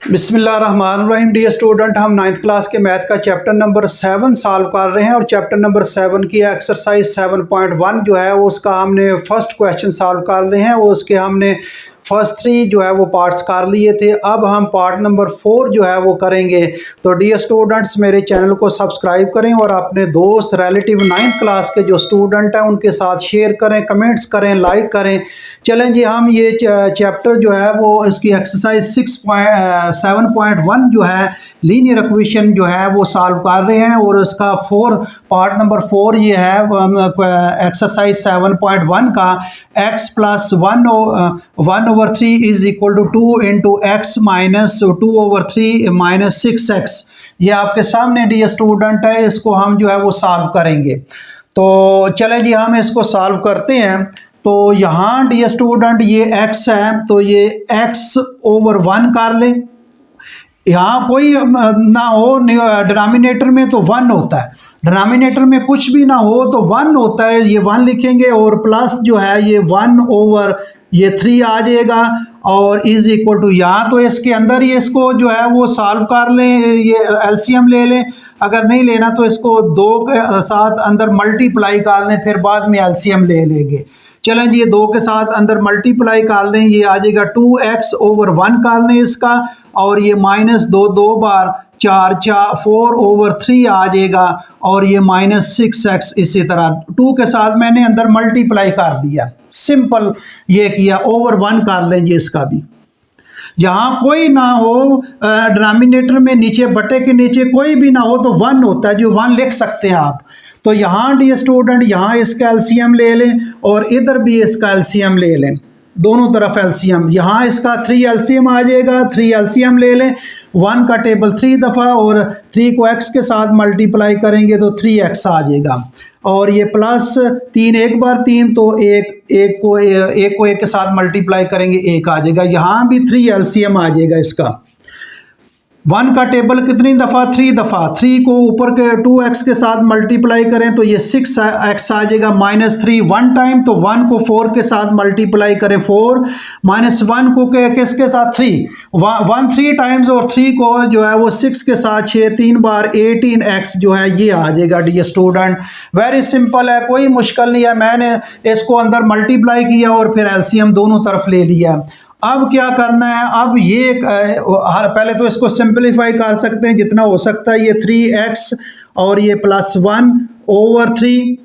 बिस्मिल्लाहिर्रहमानिर्रहीम। Dear student, हम 9th class के मैथ का चैप्टर नंबर 7 सॉल्व कर रहे हैं और चैप्टर नंबर 7 की एक्सरसाइज 7.1 जो है वो उसका हमने फर्स्ट क्वेश्चन सॉल्व कर लिए हैं। वो उसके हमने फर्स्ट 3 जो है वो पार्ट्स कर लिए थे। अब हम पार्ट नंबर 4 जो है वो करेंगे। तो डियर स्टूडेंट्स, मेरे चैनल को सब्सक्राइब करें और अपने दोस्त रिलेटिव 9th क्लास के जो स्टूडेंट हैं उनके साथ शेयर करें, कमेंट्स करें, लाइक करें। चलें जी, हम ये चैप्टर जो है वो इसकी एक्सरसाइज 7.1 जो है लीनियर इक्वेशन जो है वो सॉल्व कर रहे हैं और उसका पार्ट नंबर 4 ये है एक्सरसाइज 7.1 का x plus 1/3 is equal to 2 into x minus 2/3 minus 6x। ये आपके सामने डी स्टूडेंट है, इसको हम जो है वो सॉल्व करेंगे। तो चलें जी, हम इसको सॉल्व करते हैं। तो यहाँ डी स्टूडेंट ये x है, तो ये x/1 कर लें। यहाँ कोई ना हो डिनोमिनेटर में तो 1 होता है, डिनोमिनेटर में कुछ भी ना हो तो 1 होता है, ये 1 लिखेंगे और प्लस जो है ये 1/3 आ जाएगा और इज इक्वल टू, यहाँ तो इसके अंदर ही इसको जो है वो सॉल्व कर लें, ये एलसीएम ले लें। अगर नहीं लेना तो इसको 2 के साथ अंदर मल्टीप्लाई कर लें, फिर बाद में एलसीएम ले लेंगे। चलें जी, ये 2 के साथ अंदर मल्टीप्लाई कर लें, ये आ जाएगा 2x/1 कर लें इसका, और ये -2 बार 4/3 आ जाएगा और ये -6x। इसी तरह 2 के साथ मैंने अंदर मल्टीप्लाई कर दिया, सिंपल ये किया, ओवर 1 कर लें जी इसका भी। जहाँ कोई ना हो डिनोमिनेटर में, नीचे बटे के नीचे कोई भी ना हो तो 1 होता है, जो 1 लिख सकते हैं आप। तो यहाँ डी स्टूडेंट यहाँ इसका एलसीएम ले लें और इधर भी इसका एलसीएम ले लें, दोनों तरफ एलसीएम। यहाँ इसका 3 एलसीएम आ जाएगा, 3 एलसीएम ले लें। 1 का टेबल 3 दफ़ा और 3 को x के साथ मल्टीप्लाई करेंगे तो 3x आ जाएगा, और ये प्लस 3 एक बार 3 तो एक को एक के साथ मल्टीप्लाई करेंगे 1 आ जाएगा। यहाँ भी 3 एलसीएम आ जाएगा इसका। 1 का टेबल कितनी दफ़ा? 3 दफ़ा। 3 को ऊपर के 2x के साथ मल्टीप्लाई करें तो ये 6x आ जाएगा। -3 1 टाइम, तो 1 को 4 के साथ मल्टीप्लाई करें 4, -1 को किसके साथ? 3 1 3 टाइम्स, और 3 को जो है वो 6 के साथ 6 3 बार 18x जो है ये आ जाएगा डी स्टूडेंट। वेरी सिंपल है, कोई मुश्किल नहीं है। मैंने इसको अंदर मल्टीप्लाई किया और फिर एलसीएम दोनों तरफ ले लिया। अब क्या करना है, अब ये पहले तो इसको सिंपलीफाई कर सकते हैं जितना हो सकता है। ये 3x और ये +1/3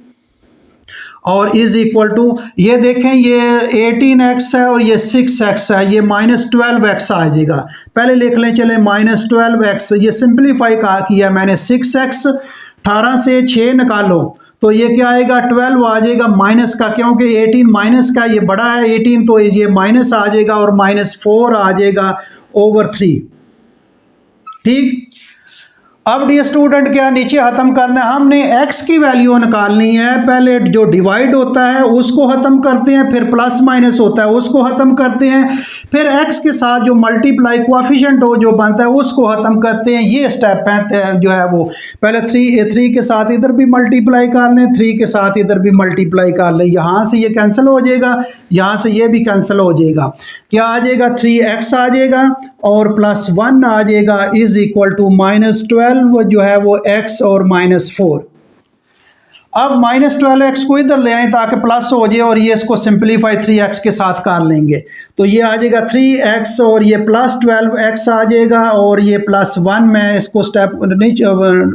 और इज इक्वल टू, ये देखें ये 18x है और ये 6x है, ये -12x आ जाएगा। पहले लिख लें, चले -12x, ये सिंपलीफाई किया मैंने। 6x 18 से 6 निकालो तो ये क्या आएगा? 12 आ जाएगा माइनस का, क्योंकि 18 माइनस का ये बड़ा है 18, तो ये माइनस आ जाएगा और -4 आ जाएगा/3। ठीक। अब डी स्टूडेंट क्या नीचे ख़त्म करना है, हमने x की वैल्यू निकालनी है। पहले जो डिवाइड होता है उसको ख़त्म करते हैं, फिर प्लस माइनस होता है उसको ख़त्म करते हैं, फिर x के साथ जो मल्टीप्लाई कोएफिशिएंट हो जो बनता है उसको ख़त्म करते हैं। ये स्टेप है जो है वो। पहले 3 के साथ इधर भी मल्टीप्लाई कर लें, 3 के साथ इधर भी मल्टीप्लाई कर लें। यहाँ से ये कैंसिल हो जाएगा, यहाँ से ये भी कैंसिल हो जाएगा। क्या आ जाएगा? 3x आ जाएगा और +1 आ जाएगा इज इक्वल टू -12 जो है वो x और -4। अब -12x को इधर ले आएँ ताकि प्लस हो जाए, और ये इसको सिंपलीफाई 3x के साथ कर लेंगे तो ये आ जाएगा 3x और ये +12x आ जाएगा, और ये +1 मैं इसको स्टेप नहीं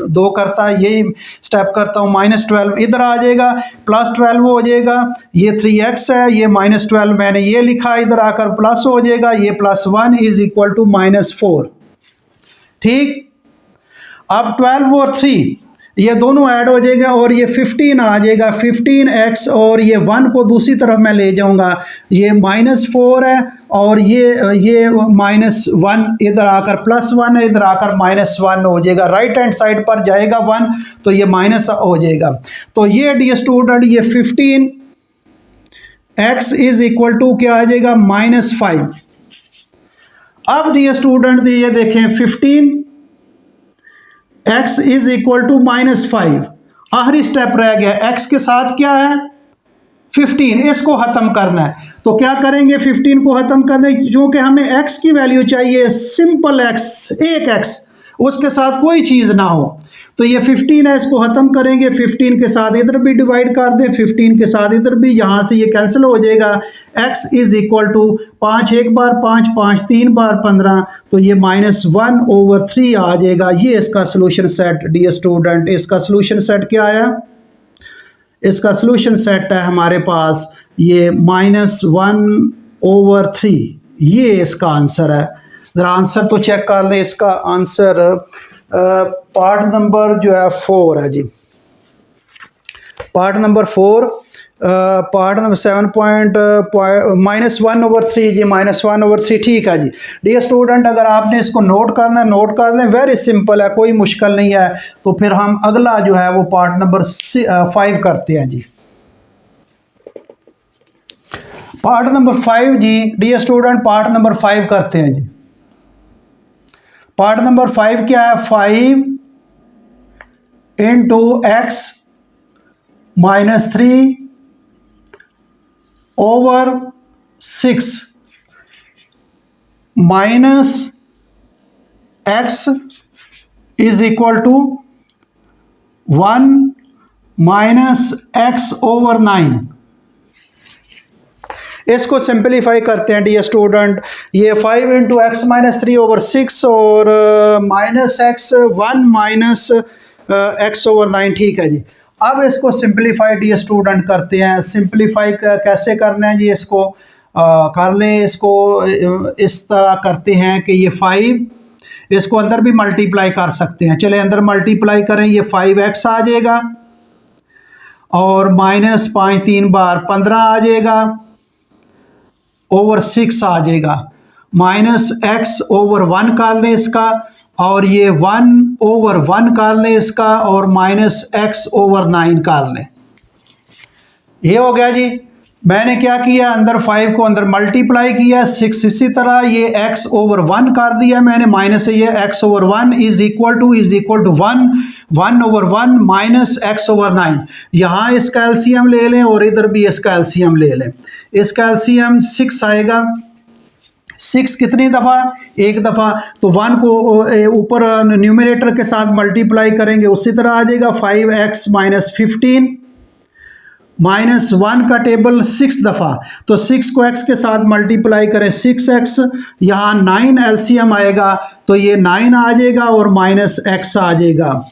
2 करता, यही स्टेप करता हूँ। -12 इधर आ जाएगा, +12 हो जाएगा। ये 3x है, ये -12 मैंने ये लिखा, इधर आकर प्लस हो जाएगा, ये +1 इज इक्वल टू -4। ठीक। अब 12 और 3 ये दोनों ऐड हो जाएगा और ये 15 आ जाएगा, 15x, और ये 1 को दूसरी तरफ मैं ले जाऊंगा, ये -4 है और ये -1 इधर आकर +1 है, इधर आकर -1 हो जाएगा। राइट हैंड साइड पर जाएगा 1 तो ये माइनस हो जाएगा। तो ये डी स्टूडेंट ये 15x इज इक्वल टू क्या आ जाएगा? -5। अब डी स्टूडेंट ये देखें 15 x इज इक्वल टू -5, आखिरी स्टेप रह गया। x के साथ क्या है? 15 इसको ख़त्म करना है। तो क्या करेंगे, 15 को ख़त्म करना है, क्योंकि हमें x की वैल्यू चाहिए सिंपल x, एक x, उसके साथ कोई चीज़ ना हो। तो ये 15 है, इसको ख़त्म करेंगे, 15 के साथ इधर भी डिवाइड कर दें, 15 के साथ इधर भी, यहाँ से ये कैंसिल हो जाएगा। x इज़ इक्वल टू 5 एक बार 5, 5 3 बार 15, तो ये -1/3 आ जाएगा। ये इसका सोल्यूशन सेट डियर स्टूडेंट, इसका सोल्यूशन सेट क्या आया, इसका सोल्यूशन सेट है हमारे पास ये -1/3, ये इसका आंसर है। ज़रा आंसर तो चेक कर लें, इसका आंसर पार्ट नंबर जो है 4 है जी, पार्ट नंबर 4, पार्ट नंबर 7 -1/3 जी, -1/3 ठीक है जी। डियर स्टूडेंट अगर आपने इसको नोट करना है नोट कर लें, वेरी सिंपल है, कोई मुश्किल नहीं है। तो फिर हम अगला जो है वो पार्ट नंबर 5 करते हैं जी। पार्ट नंबर 5 जी डियर स्टूडेंट, पार्ट नंबर 5 करते हैं जी। पार्ट नंबर 5 क्या है, 5 × x - 3/6 -x is equal to 1 - x/9। इसको सिंपलीफाई करते हैं डियर स्टूडेंट। ये 5 × x - 3/6 और -x 1 - x/9 ठीक है जी। अब इसको सिंपलीफाई डियर स्टूडेंट करते हैं। सिंपलीफाई कैसे करना है जी, इसको कर लें, इसको इस तरह करते हैं कि ये 5, इसको अंदर भी मल्टीप्लाई कर सकते हैं। चले अंदर मल्टीप्लाई करें, ये 5x आ जाएगा और -5 3 बार 15 आ जाएगा, /6 आ जाएगा, -x/1 कर लें इसका, और ये 1/1 कर लें इसका, और -x/9 कर लें। ये हो गया जी। मैंने क्या किया, अंदर 5 को अंदर मल्टीप्लाई किया, 6 इसी तरह ये x/1 कर दिया मैंने, माइनस ये x/1 is equal to 1 1/1 -x/9। यहाँ इसका एलसीएम ले लें और इधर भी इसका एलसीएम ले लें। इसका एलसीएम 6 आएगा, 6 कितनी दफ़ा, एक दफ़ा, तो 1 को ऊपर न्यूमरेटर के साथ मल्टीप्लाई करेंगे, उसी तरह आ जाएगा 5x - 15 -1 का टेबल 6 दफ़ा, तो 6 को x के साथ मल्टीप्लाई करें 6x, यहाँ 9 एलसीएम आएगा, तो ये 9 आ जाएगा और -x आ जाएगा।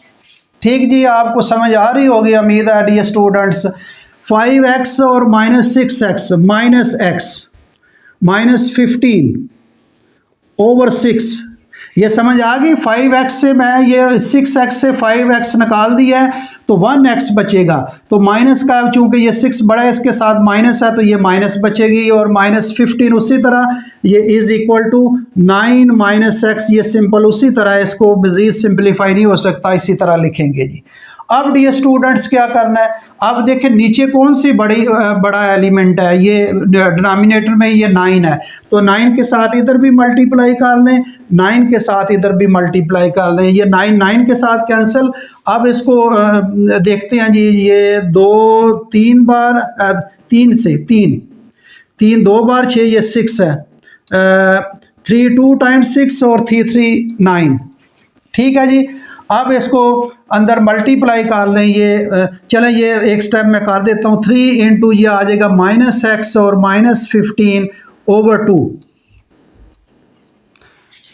ठीक जी, आपको समझ आ रही होगी उम्मीद है डियर स्टूडेंट्स। 5x और -6x -x -15/6, ये समझ आ गई। 5x से मैं ये 6x से 5x निकाल दिया है, तो 1x बचेगा, तो माइनस का, चूँकि ये 6 बड़ा है इसके साथ माइनस है, तो ये माइनस बचेगी, और -15 उसी तरह ये इज़ इक्वल टू 9 - x, ये सिंपल उसी तरह, इसको मज़ीद सिंपलीफाई नहीं हो सकता, इसी तरह लिखेंगे जी। अब डियर स्टूडेंट्स क्या करना है, अब देखें नीचे कौन सी बड़ा एलिमेंट है, ये डिनोमिनेटर में ये 9 है, तो 9 के साथ इधर भी मल्टीप्लाई कर लें, 9 के साथ इधर भी मल्टीप्लाई कर लें, ये 9 के साथ कैंसिल। अब इसको देखते हैं जी, ये 2 3 बार 3 से 3 3 2 बार 6, ये 6 है, 3 2 टाइम्स 6 और 3 3 9, ठीक है जी। अब इसको अंदर मल्टीप्लाई कर लें, ये चलें ये एक स्टेप में कर देता हूँ, 3 × ये आ जाएगा -x और -15/2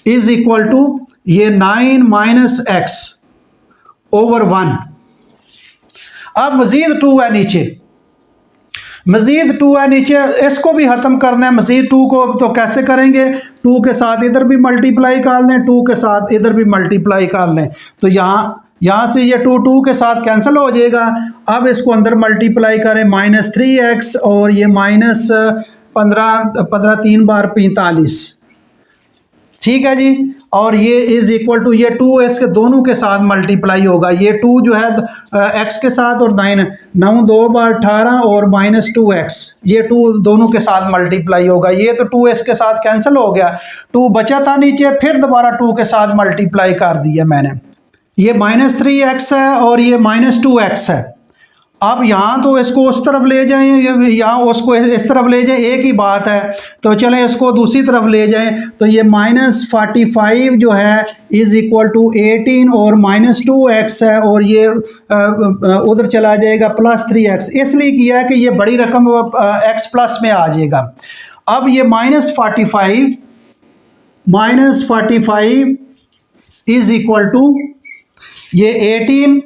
इज इक्वल टू ये 9 - x/1। अब मज़ीद 2 है नीचे, मज़ीद 2 है नीचे, इसको भी ख़त्म करना है। मज़ीद 2 को तो कैसे करेंगे, 2 के साथ इधर भी मल्टीप्लाई कर लें, 2 के साथ इधर भी मल्टीप्लाई कर लें, तो यहाँ से ये 2 के साथ कैंसिल हो जाएगा। अब इसको अंदर मल्टीप्लाई करें, -3x और ये -15 3 बार 45, ठीक है जी। और ये इज़ इक्वल टू ये 2 इसके दोनों के साथ मल्टीप्लाई होगा, ये 2 जो है x के साथ, और 9 2 बार 18 और -2x, ये 2 दोनों के साथ मल्टीप्लाई होगा। ये तो 2 इसके साथ कैंसिल हो गया, 2 बचा था नीचे, फिर दोबारा 2 के साथ मल्टीप्लाई कर दिया मैंने। ये -3x है और ये -2x है, अब यहाँ तो इसको उस तरफ ले जाएं, यहाँ उसको इस तरफ ले जाएं, एक ही बात है। तो चलें इसको दूसरी तरफ ले जाएं, तो ये -45 जो है इज़ इक्वल टू 18 और -2x है, और ये उधर चला जाएगा +3x। इसलिए किया है कि ये बड़ी रकम x प्लस में आ जाएगा। अब ये -45 इज़ इक्वल टू ये 18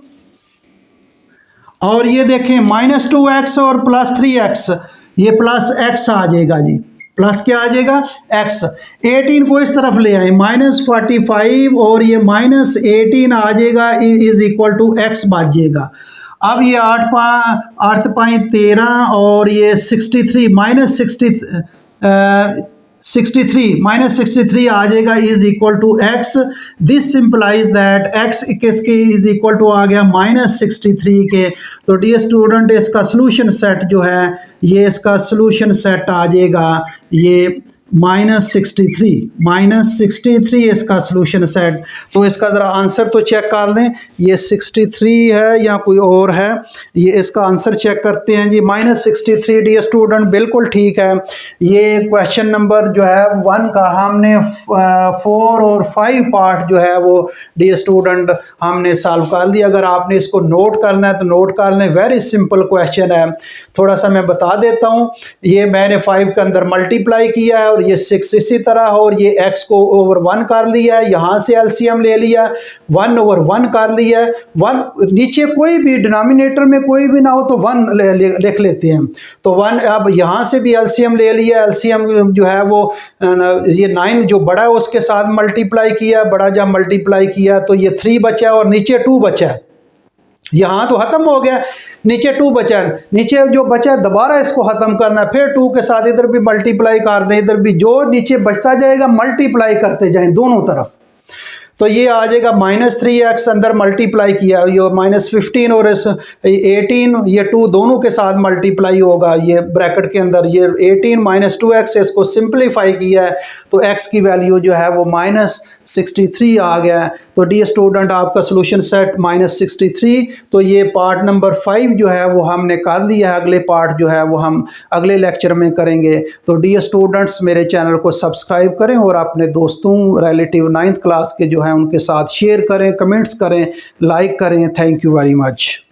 और ये देखें -2x और +3x, ये +x आ जाएगा जी, प्लस क्या आ जाएगा x। 18 को इस तरफ ले आए, -45 और ये -18 आ जाएगा, इज़ इक्वल टू x बच जाएगा। अब ये 8 5 13 और ये 63 -63 आ जाएगा, is equal to x। This simplify that x किसके इज़ इक्वल टू आ गया -63 के। तो डियर स्टूडेंट इसका सलूशन सेट जो है, ये इसका सलूशन सेट आ जाएगा ये -63 इसका सलूशन सेट। तो इसका ज़रा आंसर तो चेक कर लें, ये 63 है या कोई और है, ये इसका आंसर चेक करते हैं जी। -63 डियर स्टूडेंट बिल्कुल ठीक है। ये क्वेश्चन नंबर जो है 1 का हमने 4 और 5 पार्ट जो है वो डियर स्टूडेंट हमने सॉल्व कर दिया। अगर आपने इसको नोट करना है तो नोट कर लें, वेरी सिंपल क्वेश्चन है। थोड़ा सा मैं बता देता हूँ, ये मैंने 5 के अंदर मल्टीप्लाई किया है और ये 6 इसी तरह, और ये x को ओवर 1 कर लिया है, यहाँ से एलसीएम ले लिया, 1 ओवर 1 कर लिया है। 1 नीचे कोई भी डिनोमिनेटर में कोई भी ना हो तो 1 लिख लेते हैं। तो 1 अब यहाँ से भी एलसीएम ले लिया, एलसीएम जो है वो ये 9 जो बड़ा है उसके साथ मल्टीप्लाई किया, बड़ा जब मल्टीप्लाई किया तो ये 3 बचा है और नीचे 2 बचा है। यहाँ तो ख़त्म हो गया, नीचे 2 बचा है, नीचे जो बचा है दोबारा इसको ख़त्म करना है, फिर 2 के साथ इधर भी मल्टीप्लाई कर दें, इधर भी जो नीचे बचता जाएगा मल्टीप्लाई करते जाएं दोनों तरफ। तो ये आ जाएगा -3x अंदर मल्टीप्लाई किया, ये -15 और इस 18 ये 2 दोनों के साथ मल्टीप्लाई होगा ये ब्रैकेट के अंदर, ये 18 -2x इसको सिंप्लीफाई किया है तो x की वैल्यू जो है वो -63 आ गया है। तो डियर स्टूडेंट आपका सोल्यूशन सेट -63। तो ये पार्ट नंबर 5 जो है वो हमने कर दिया है, अगले पार्ट जो है वो हम अगले लेक्चर में करेंगे। तो डियर स्टूडेंट्स मेरे चैनल को सब्सक्राइब करें और अपने दोस्तों रिलेटिव 9th क्लास के जो है उनके साथ शेयर करें, कमेंट्स करें, लाइक करें। Thank you very much.